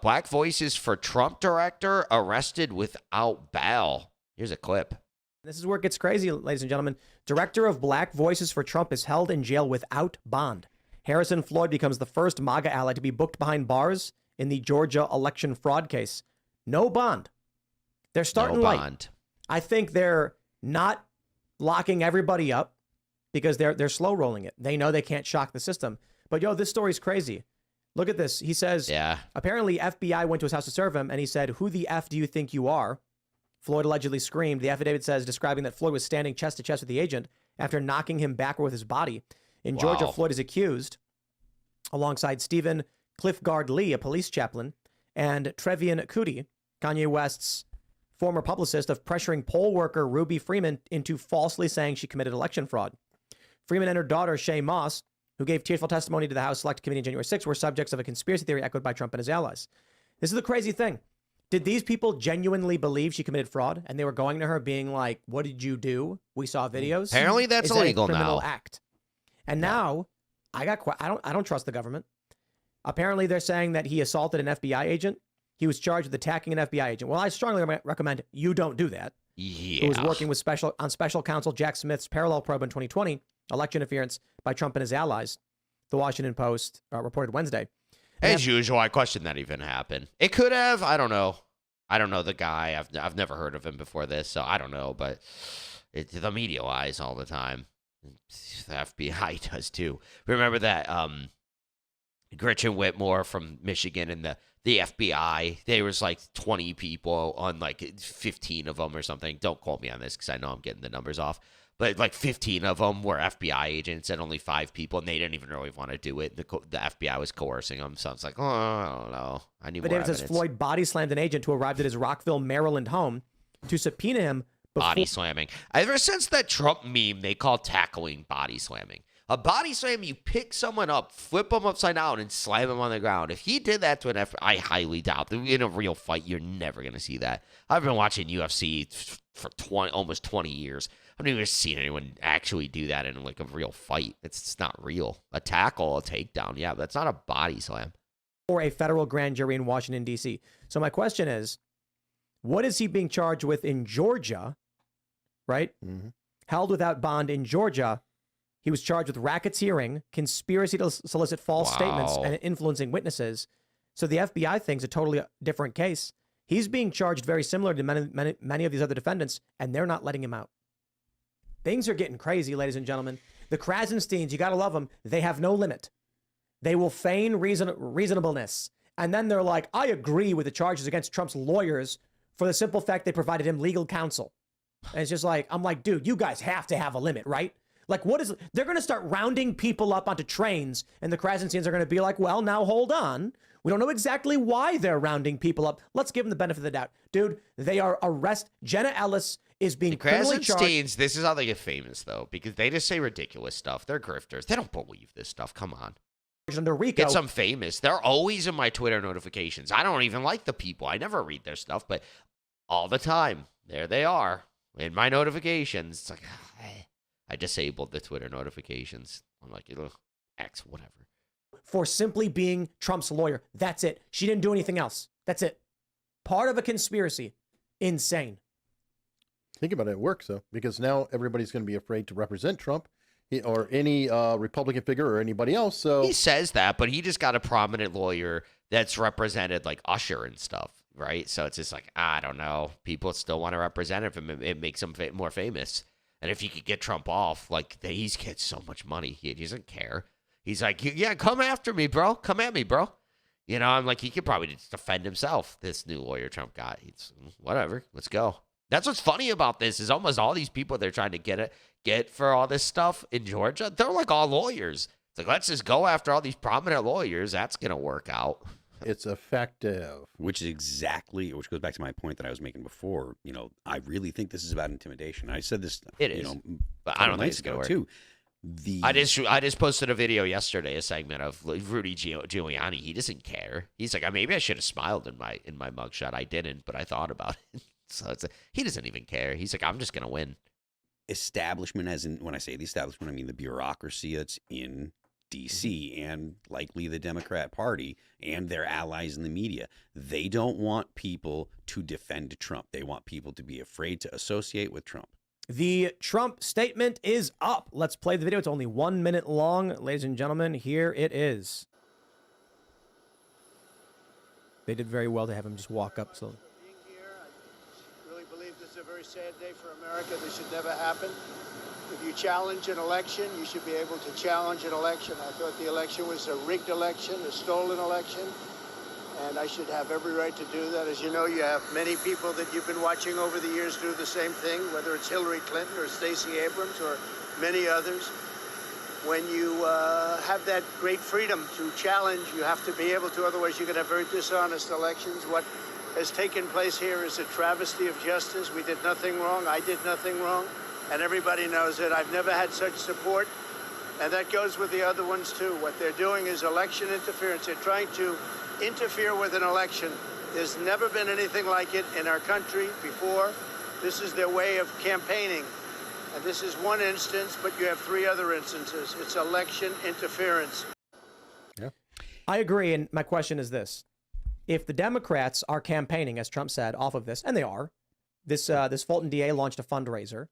Black Voices for Trump director arrested without bail. Here's a clip. This is where it gets crazy, ladies and gentlemen. Director of Black Voices for Trump is held in jail without bond. Harrison Floyd becomes the first MAGA ally to be booked behind bars in the Georgia election fraud case. No bond. They're starting light. I think they're not locking everybody up because they're slow rolling it. They know they can't shock the system. But yo, this story's crazy. Look at this. He says, apparently FBI went to his house to serve him, and he said, "Who the F do you think you are?" Floyd allegedly screamed. The affidavit says, describing that Floyd was standing chest to chest with the agent after knocking him backward with his body. In Georgia, Floyd is accused, alongside Stephen Cliffgard Lee, a police chaplain, and Trevian Cootie, Kanye West's former publicist, of pressuring poll worker Ruby Freeman into falsely saying she committed election fraud. Freeman and her daughter, Shay Moss, who gave tearful testimony to the House Select Committee on January 6th, were subjects of a conspiracy theory echoed by Trump and his allies. This is the crazy thing. Did these people genuinely believe she committed fraud? And they were going to her being like, "What did you do? We saw videos." Apparently that's illegal now. Criminal act. And now I don't trust the government. Apparently they're saying that he assaulted an FBI agent. He was charged with attacking an FBI agent. Well, I strongly recommend you don't do that. Yeah. Who was working with special counsel Jack Smith's parallel probe in 2020, election interference by Trump and his allies. The Washington Post reported Wednesday. As usual, I question that even happened. It could have. I don't know. I don't know the guy. I've never heard of him before this, so I don't know. But the media lies all the time. The FBI does too. Remember that Gretchen Whitmore from Michigan and the FBI? There was like 20 people on like 15 of them or something. Don't quote me on this because I know I'm getting the numbers off. But like 15 of them were FBI agents and only 5 people, and they didn't even really want to do it. The FBI was coercing them. So it's like, I don't know. I need more evidence. David says Floyd body slammed an agent who arrived at his Rockville, Maryland home to subpoena him. Body slamming. Ever since that Trump meme, they call tackling body slamming. A body slam, you pick someone up, flip them upside down, and slam them on the ground. If he did that to an I highly doubt. In a real fight, you're never going to see that. I've been watching UFC for almost 20 years. I've never seen anyone actually do that in like a real fight. It's not real. A tackle, a takedown. Yeah, that's not a body slam. Or a federal grand jury in Washington, D.C. So my question is, what is he being charged with in Georgia, right? Mm-hmm. Held without bond in Georgia. He was charged with racketeering, conspiracy to solicit false statements, and influencing witnesses. So the FBI thing's a totally different case. He's being charged very similar to many of these other defendants, and they're not letting him out. Things are getting crazy, ladies and gentlemen. The Krasensteins, you got to love them. They have no limit. They will feign reasonableness. And then they're like, I agree with the charges against Trump's lawyers for the simple fact they provided him legal counsel. And it's just like, I'm like, dude, you guys have to have a limit, right? Like, they're going to start rounding people up onto trains, and the Krasensteins are going to be like, well, now hold on. We don't know exactly why they're rounding people up. Let's give them the benefit of the doubt. Dude, they are Jenna Ellis is being criminally charged. Krasensteins, this is how they get famous, though, because they just say ridiculous stuff. They're grifters. They don't believe this stuff. Come on. Under RICO. Get some famous. They're always in my Twitter notifications. I don't even like the people. I never read their stuff, but all the time, there they are in my notifications. It's like, I disabled the Twitter notifications. I'm like, X, whatever. For simply being Trump's lawyer. That's it. She didn't do anything else. That's it. Part of a conspiracy. Insane. Think about it. It works, though, because now everybody's going to be afraid to represent Trump or any Republican figure or anybody else. So he says that, but he just got a prominent lawyer that's represented like Usher and stuff, right? So it's just like, I don't know. People still want to represent him. It makes him more famous. And if you could get Trump off, like, he gets so much money. He doesn't care. He's like, yeah, come after me, bro. Come at me, bro. You know, I'm like, he could probably just defend himself, this new lawyer Trump got. He's whatever. Let's go. That's what's funny about this is almost all these people they're trying to get for all this stuff in Georgia, they're like all lawyers. It's like, let's just go after all these prominent lawyers. That's going to work out. It's effective. Which goes back to my point that I was making before. You know, I really think this is about intimidation. I said this. It is. But I don't think it's going to work. Too. I just posted a video yesterday, a segment of Rudy Giuliani. He doesn't care. He's like, maybe I should have smiled in my mugshot. I didn't, but I thought about it. So he doesn't even care. He's like, I'm just going to win. Establishment, as in when I say the establishment, I mean the bureaucracy that's in DC and likely the Democrat Party and their allies in the media. They don't want people to defend Trump. They want people to be afraid to associate with Trump. The Trump statement is up. Let's play the video. It's only 1 minute long. Ladies and gentlemen, here it is. They did very well to have him just walk up. So, Being here, I really believe this is a very sad day for America. This should never happen. If you challenge an election, you should be able to challenge an election. I thought the election was a rigged election, a stolen election, and I should have every right to do that. As you know, you have many people that you've been watching over the years do the same thing, whether it's Hillary Clinton or Stacey Abrams or many others. When you have that great freedom to challenge, you have to be able to, otherwise you can have very dishonest elections. What has taken place here is a travesty of justice. We did nothing wrong. I did nothing wrong. And everybody knows it. I've never had such support. And that goes with the other ones, too. What they're doing is election interference. They're trying to interfere with an election. There's never been anything like it in our country before. This is their way of campaigning. And this is one instance, but you have 3 other instances. It's election interference. Yeah. I agree. And my question is this. If the Democrats are campaigning, as Trump said, off of this, and they are, this Fulton DA launched a fundraiser,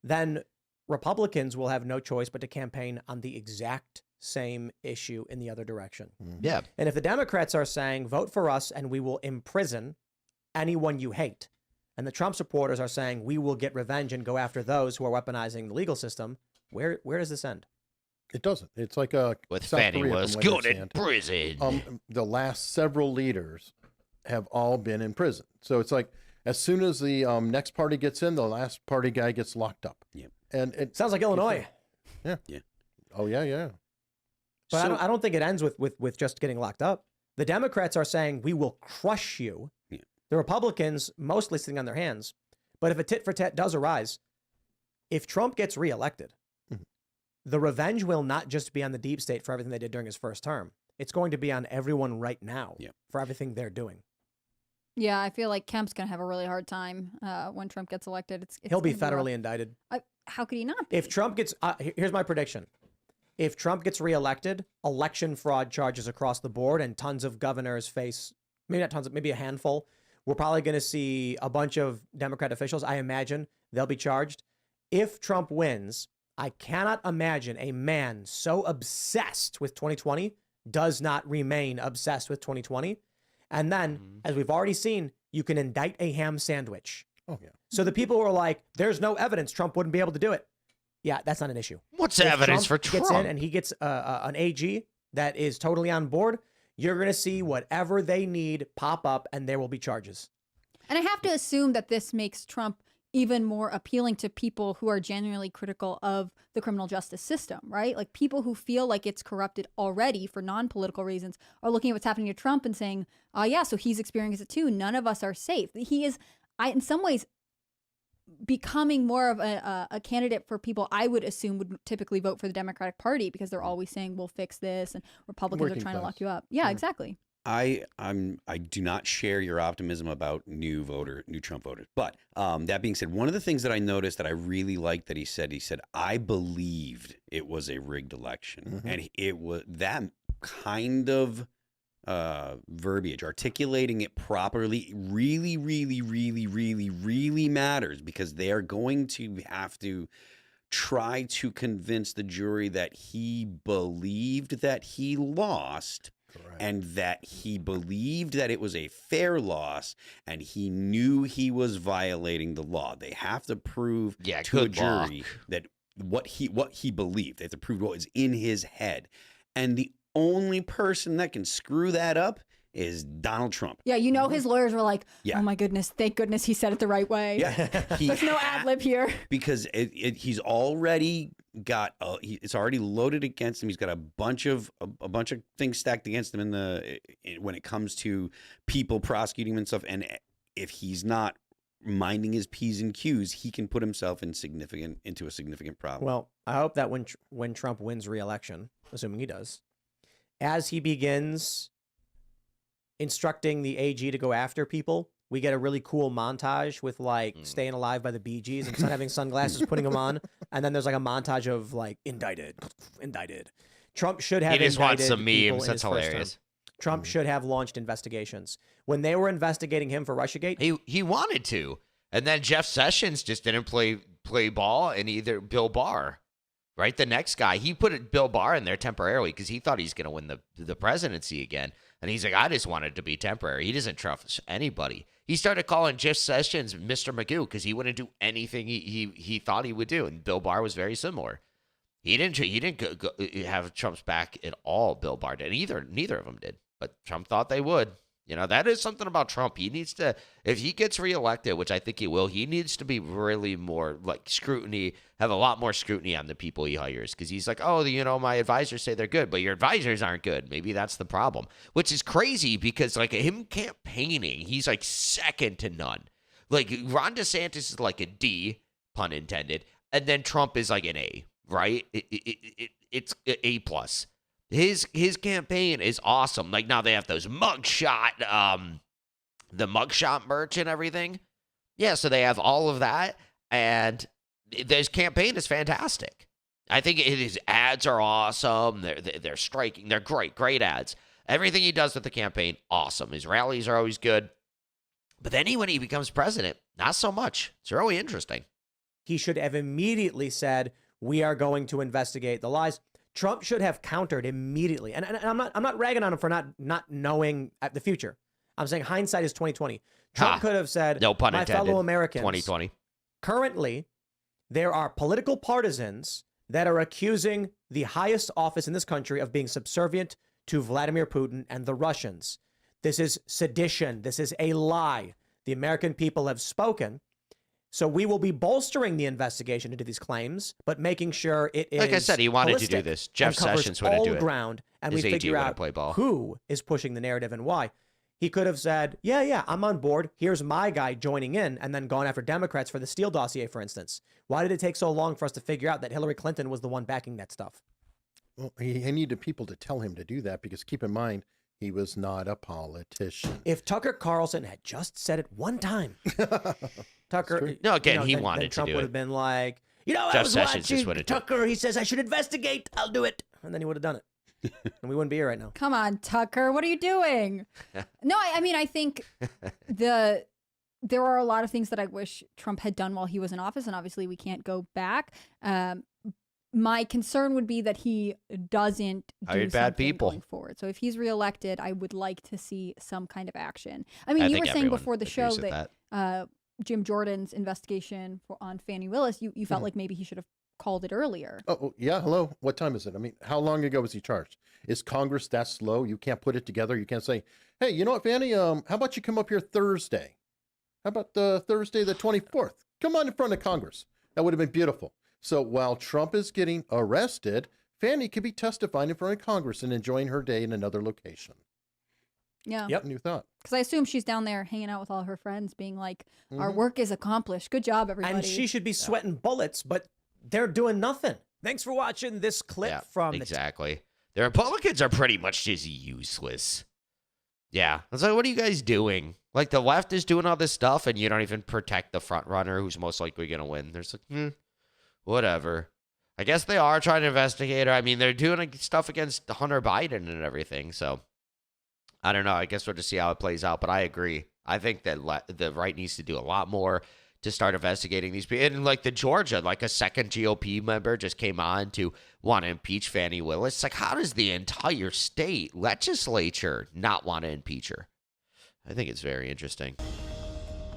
then Republicans will have no choice but to campaign on the exact same issue in the other direction. Yeah. And if the Democrats are saying, vote for us and we will imprison anyone you hate, and the Trump supporters are saying, we will get revenge and go after those who are weaponizing the legal system, where does this end? It doesn't. It's like a With South Fannie Korea was from what I good in understand. prison. The last several leaders have all been in prison. So it's like as soon as the next party gets in, the last party guy gets locked up. Yeah. And it Sounds like Illinois. Yeah. Yeah. Oh yeah. But So- I don't think it ends with just getting locked up. The Democrats are saying, we will crush you. Yeah. The Republicans mostly sitting on their hands. But if a tit for tat does arise, if Trump gets reelected, the revenge will not just be on the deep state for everything they did during his first term. It's going to be on everyone right now for everything they're doing. Yeah, I feel like Kemp's going to have a really hard time when Trump gets elected. It's He'll be gonna rough. federally indicted. How could he not be? If Trump gets, here's my prediction. If Trump gets reelected, election fraud charges across the board and tons of governors face, maybe not tons, maybe a handful. We're probably going to see a bunch of Democrat officials. I imagine they'll be charged. If Trump wins, I cannot imagine a man so obsessed with 2020 does not remain obsessed with 2020. And then, as we've already seen, you can indict a ham sandwich. Oh yeah. So the people who are like, there's no evidence Trump wouldn't be able to do it. Yeah, that's not an issue. What's If evidence for Trump? gets in and he gets an AG that is totally on board, you're going to see whatever they need pop up and there will be charges. And I have to assume that this makes Trump even more appealing to people who are genuinely critical of the criminal justice system, right? Like people who feel like it's corrupted already for non-political reasons are looking at what's happening to Trump and saying, oh yeah, so he's experiencing it too. None of us are safe. He is, in some ways, becoming more of a candidate for people I would assume would typically vote for the Democratic Party because they're always saying, we'll fix this, and Republicans Working are trying to class. lock you up. Yeah, exactly. I do not share your optimism about new Trump voters. But that being said, one of the things that I noticed that I really liked that he said, I believed it was a rigged election. And it was that kind of verbiage, articulating it properly, really, really, really, really, really matters, because they are going to have to try to convince the jury that he believed that he lost. Correct. And that he believed that it was a fair loss, and he knew he was violating the law. They have to prove to a good jury luck. that what he believed. They have to prove what was in his head. And the only person that can screw that up is Donald Trump. Yeah, you know his lawyers were like, Yeah. oh my goodness, thank goodness he said it the right way. Yeah, There's no ad lib here. because he's already got it's already loaded against him. He's got a bunch of things stacked against him when it comes to people prosecuting him and stuff. And if he's not minding his P's and Q's, he can put himself into a significant problem. Well, I hope that when Trump wins re-election, assuming he does, as he begins instructing the AG to go after people, we get a really cool montage with like Staying Alive by the Bee Gees and having sunglasses, putting them on. And then there's like a montage of like indicted, Trump should have He just wants indicted some people memes. in That's his first term. hilarious. Trump should have launched investigations. When they were investigating him for Russiagate, He wanted to, and then Jeff Sessions just didn't play ball, and either Bill Barr, right? The next guy, he put Bill Barr in there temporarily because he thought he's going to win the presidency again, and he's like, I just wanted it to be temporary. He doesn't trust anybody. He started calling Jeff Sessions Mr. Magoo because he wouldn't do anything he thought he would do, and Bill Barr was very similar. He didn't go have Trump's back at all. Bill Barr did. Neither of them did, but Trump thought they would. You know, that is something about Trump. He needs to, if he gets reelected, which I think he will, he needs to be really more like scrutiny, have a lot more scrutiny on the people he hires. Because he's like, oh, you know, my advisors say they're good, but your advisors aren't good. Maybe that's the problem, which is crazy because like him campaigning, he's like second to none. Like Ron DeSantis is like a D, pun intended, and then Trump is like an A, right? It's A plus. His campaign is awesome. Like now they have those mugshot, the mugshot merch and everything. Yeah, so they have all of that, and this campaign is fantastic. I think his ads are awesome. They're striking. They're great ads. Everything he does with the campaign, awesome. His rallies are always good. But then when he becomes president, not so much. It's really interesting. he should have immediately said, we are going to investigate the lies. Trump should have countered immediately. And I'm not ragging on him for not knowing at the future. I'm saying hindsight is 2020. Trump could have said, no pun my intended, fellow Americans, 2020. Currently, there are political partisans that are accusing the highest office in this country of being subservient to Vladimir Putin and the Russians. This is sedition. This is a lie. The American people have spoken. So we will be bolstering the investigation into these claims, but making sure it is, like I said, he wanted to do this. Jeff Sessions wouldn't do it. Ground, and His we AG figure wouldn't out play ball. who is pushing the narrative and why. He could have said, yeah, I'm on board. Here's my guy joining in, and then gone after Democrats for the Steele dossier, for instance. Why did it take so long for us to figure out that Hillary Clinton was the one backing that stuff? Well, he needed people to tell him to do that because keep in mind, he was not a politician. If Tucker Carlson had just said it one time, Tucker, No, again, he then wanted to Trump do would it. have been like, I Jeff was Sessions just watching would've done it. Tucker. He says I should investigate. I'll do it, and then he would have done it, and we wouldn't be here right now. Come on, Tucker. What are you doing? No, I mean, I think there are a lot of things that I wish Trump had done while he was in office, and obviously we can't go back. My concern would be that he doesn't Hired do bad something people. going forward. So if he's reelected, I would like to see some kind of action. I mean, you think were saying everyone before the show agrees with that Jim Jordan's investigation on Fani Willis, you felt like maybe he should have called it earlier. Oh, yeah. Hello. What time is it? I mean, how long ago was he charged? Is Congress that slow? You can't put it together. You can't say, hey, you know what, Fanny? How about you come up here Thursday? How about Thursday the 24th? Come on in front of Congress. That would have been beautiful. So while Trump is getting arrested, Fanny could be testifying in front of Congress and enjoying her day in another location. Yeah. Yep. New thought. Because I assume she's down there hanging out with all her friends, being like, our work is accomplished. Good job, everybody. And she should be sweating bullets, but they're doing nothing. Thanks for watching this clip from exactly. The Republicans are pretty much just useless. Yeah. I was like, what are you guys doing? Like, the left is doing all this stuff, and you don't even protect the front runner who's most likely going to win. There's like, whatever. I guess they are trying to investigate her. I mean, they're doing stuff against Hunter Biden and everything, so I don't know. I guess we'll just see how it plays out, but I agree. I think that the right needs to do a lot more to start investigating these people. And like the Georgia, like a second GOP member just came on to want to impeach Fani Willis. It's like, how does the entire state legislature not want to impeach her? I think it's very interesting.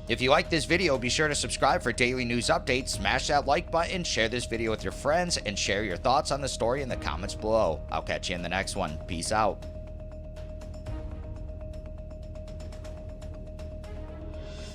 If you like this video, be sure to subscribe for daily news updates, smash that like button, share this video with your friends, and share your thoughts on the story in the comments below. I'll catch you in the next one. Peace out.